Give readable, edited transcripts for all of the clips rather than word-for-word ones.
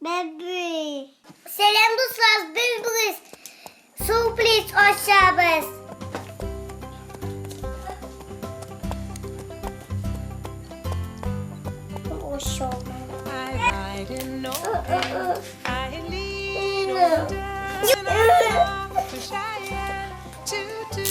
Bibi. Selam dostlar, biz Sürpriz ачабыз. I ride in open, I lead on down, I'm off for Cheyenne to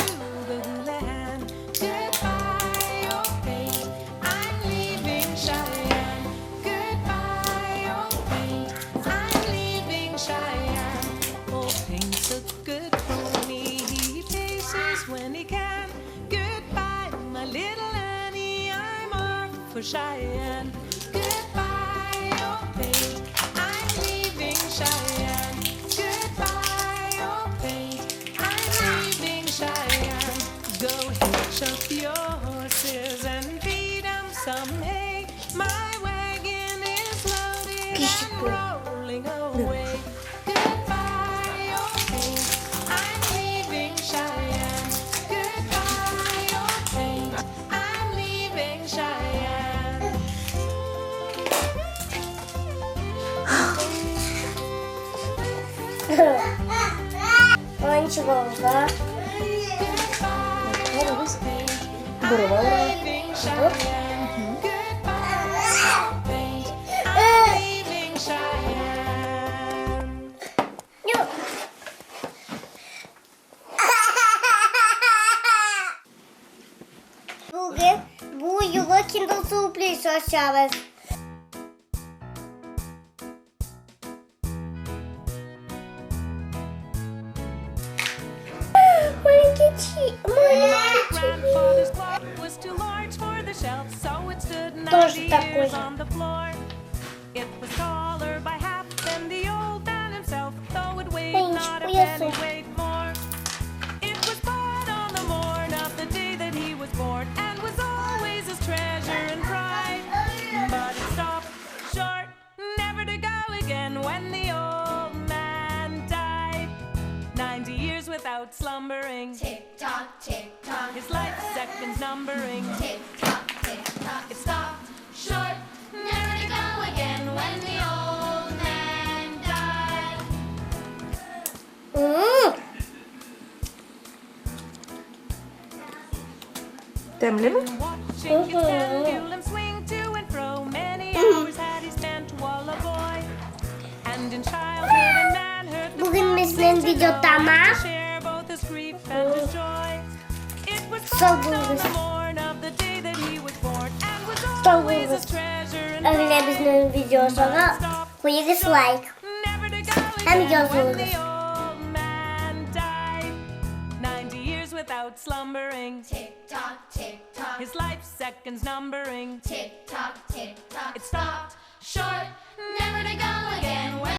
the land. Goodbye, old paint, I'm leaving Cheyenne. Goodbye, old paint, I'm leaving Cheyenne. Old paint's a good pony, he paces when he can. Goodbye, my little Annie, I'm off for Cheyenne. Goodbye, old paint, I'm leaving Cheyenne. Goodbye, old paint, I'm leaving Cheyenne. Go hitch up your horses and feed 'em some hay. My wagon is loaded and rolling away. Goodbye, old paint, I'm leaving Cheyenne. Goodbye, old paint, I'm leaving Cheyenne. Oyuncu oldu. Leaving Cheyenne. Goodbye, old paint, I'm leaving Cheyenne. Yok. Bugün bu yılı Kindle Sürpriz ачабыз. My grandfather's clock was too large for the shelf, so it stood 90 years on the floor. It was taller by half than the old man himself, though it weighed not a penny weight more. It was bought on the morn of the day that he was born, and was always his treasure and pride. But it stopped short, never to go again when the old man died. 90 years without slumbering. Tick tock, tick tock. His life seconds numbering. Tick tock, tick tock. It stopped Short, never to go again when the old man died. Demli mi? Watching his pendulum swing to and fro. Many hours had he spent while a boy. And in childhood and manhood, the Bugün world bizim seemed to video know tamam. to share both his grief and his joy. It was Sağ born on olun. the morn of the day that he was born, and was Sağ always olun. his treasure and Öyle pride. bizim videosuna koyarız like. Never to go Hem again when yazılır. the old man died. 90 years without slumbering. Tick tock, tick tock. His life seconds numbering. Tick tock, tick tock. It stopped Short, never to go again when